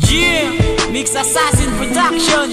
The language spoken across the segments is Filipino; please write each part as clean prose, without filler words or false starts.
Yeah, Mix Assassin Production.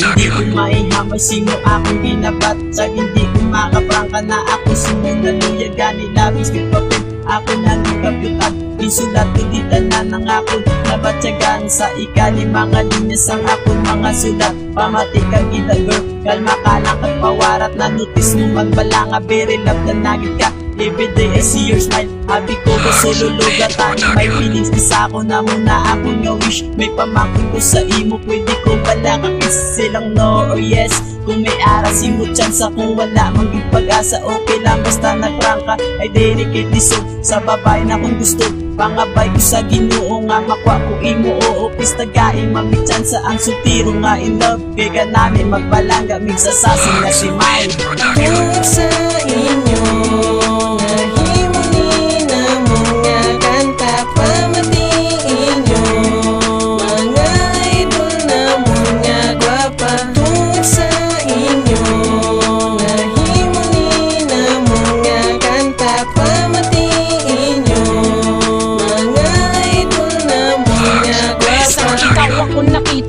Hindi ko maihamay mo akong binabat. Sa hindi ko makaprangka na ako sinunaluyagan. Nilabis ko papel, ako na nagkabyutan. Isulat ko dita na ng ako nabatsagan. Sa ikali mga linyas ang akong mga sulat. Pamati ka kita girl, kalma ka lang at pawarat. Na notice mo man bala nga very love na nagit ka. Every day I see your smile, happy ko ko sululugatan. May feelings isa ko na muna ako nga wish. May pamangkin ko sa imo, pwede ko bala kakis silang no or yes. Kung may aras imo chance kung wala maging pag-asa. Okay lang basta nagprangka ay dedicate this song sa babae na kung gusto. Pangabay ko sa Ginoo nga makwa ko imo oo. Pis tagain mamig chance ang sultiro nga in love. Kaya namin magbalangga Mix Assassin na si Mine. Tungkol sa inyo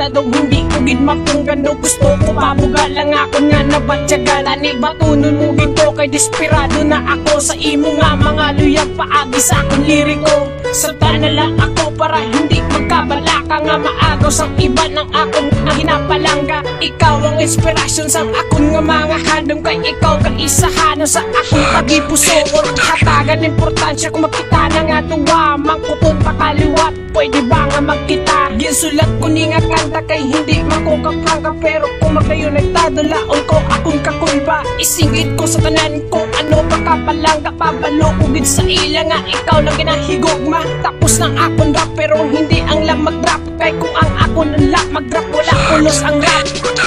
daw hindi ko gid mapunggan. Gusto ko pabuga lang ako nga nabatyagan. Ani batunon mo gid ko kay desperado na ako. Sa imo nga mga luyag paagi sa akong liriko. Sabta na lang ako para hindi magkabalaka nga maagaw sang iba ng akong nga hinapalangga. Ikaw ang inspirasyon sang akong nga mga handom. Kay ikaw ka isahan sa akong pagipusoon. Hatagan importansya kung makita na nga tuwa. Mangkutong pakaliwat pwede ba nga magkita. Ginsulat ko ni nga kanta kay hindi makukaprangka. Pero kung magayon ay tadulaon ko akong kakulba. Isingit ko sa tanan ko ano pakapalangga. Pabalo ugid sa ila nga ikaw lang ginahigugma. Tapos ng akong rap pero hindi ang lang mag-rap. Kay kung ang akong lang mag-rap wala kulos ang rap.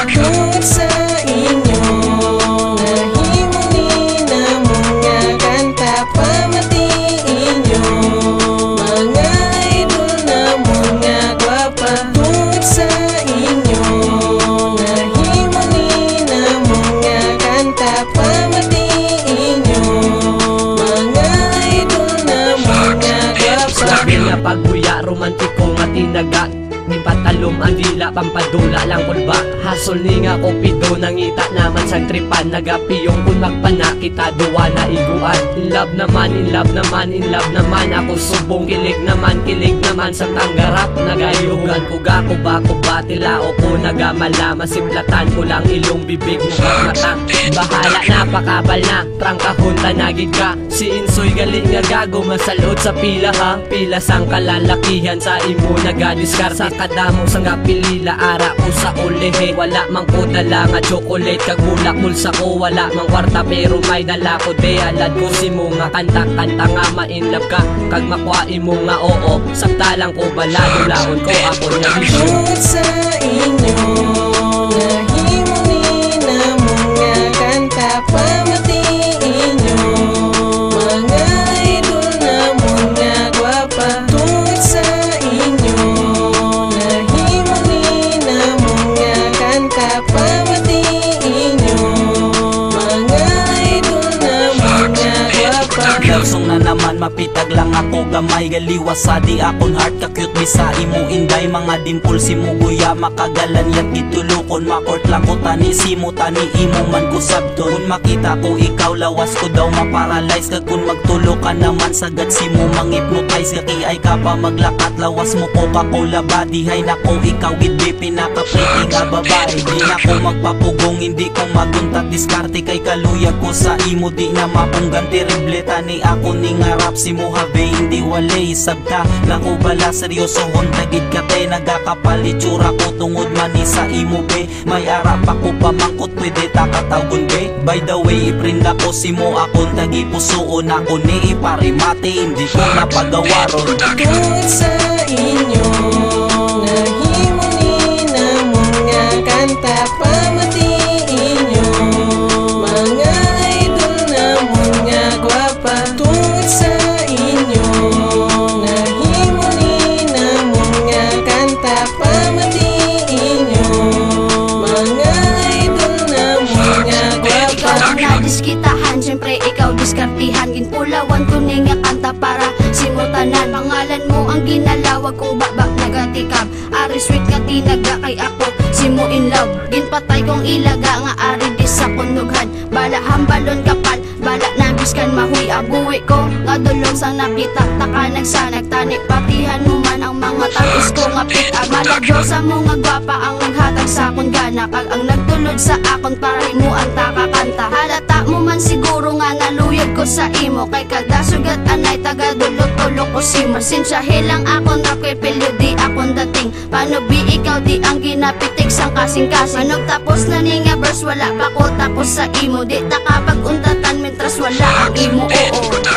Tungkol sa inyo nahimuli na mga kanta. Pamatiin nyo mga idol na mga gwapa. Tungkol sa inyo nahimuli na mga kanta. Pamatiin nyo mga idol na mga gwapa. Sabi nga pagbuya romantiko nga tinagat. Ni patalom ang dila pampadula lang kulba. Hasol ni nga kopido nangita naman sa tripan. Nagapiyong kung magpana kita duwa na iguan. In love naman, in love naman, in love naman. Ako subong kilig naman sa tanggarap. Nagayugan ko ko ba tila o ko nagamala. Masimplatan ko lang ilong bibig mo mata. Bahala napakabal na prangka hunta nagid ka. Si Insoy galing nga gago masalod sa pila ha. Pila sang kalalakihan sa imo nagadiskar. Sa kadamo sang gapilila ara ko sa ulihe. Wala mang ko dala nga chocolate kag bulak mulsa ko. Wala mang kwarta pero may dala ko de. Alad ko si mo nga kanta nga ma-inlove ka. Kag makuha mo nga oo. Sakta lang ko balado laon ko ako na bisyo. Tungkol sa inyo nahimuli na mga kanta. Pamatiin nyo mga idol na mga gwapa. Tungkol sa inyo nahimuli na mga kanta. Pamatiin nyo mga idol na mga gwapa. Langsong na naman mapitag lang ako gamay. Galiwas sa di akon heart ka cute bisa imo inday. Mga dimple si mo guya makagalan yat gitulukon. Makort lang ko tani si mo tani imo man ko sabdon. Kung makita ko ikaw lawas ko daw maparalyze. Kag kung magtulo ka naman sagad si mo mangipnotize. Kaki ay ka pa maglakat lawas mo Coca-Cola body. Hay nako ikaw gidbi pinaka-pretty nga babae. Di na ko magpapugong hindi ko maguntat diskarte. Kay kaluyag ko sa imo di na mapunggan terrible. Tani ako ni nga rap si mo habe hindi walay. Sabta lang ko bala seryoso hon tagid ka te. Nagakapalitsura ko tungod mani sa imo be. May arap ako pamangkot pwede takatawgon be. By the way iprinda ko si mo akong tagi pusoon. Ako ni iparimate hindi ko napagawaron. Tungkol sa inyo nahimuli na mga kanta. Pamatiin nyo mga idol na mga gwapa. artihan ginpulawan ko nga kanta para simutanan. Pangalan mo ang ginalawag kong babak nagatikab. Ari sweet nga tinaga kay ako simo in love. Ginpatay kong ilaga nga ari di sa kunughan. Bala hambalon kapal, bala nabiskan mahuy abuwi ko nga dulong sang nakita taka nagsanag tani patihan mo man ang mga tagis ko nga pitag. Bala Diyos sa mga gwapa ang naghatag sa akong gana kag ang nagtulod sa akon para mo ang takakanta. Halata mo man siguro nga naluyag ko sa imo kay kada sugat anay taga dulot-tulok ko simo. Sinsyahe lang akon na kay pilyo di akon dating. Paano bi ikaw di ang ginapitik sang kasing-kasing. Panog tapos na ni nga verse wala pa ko tapos sa imo. Di ta kapag untatan mentras wala ang imo oo.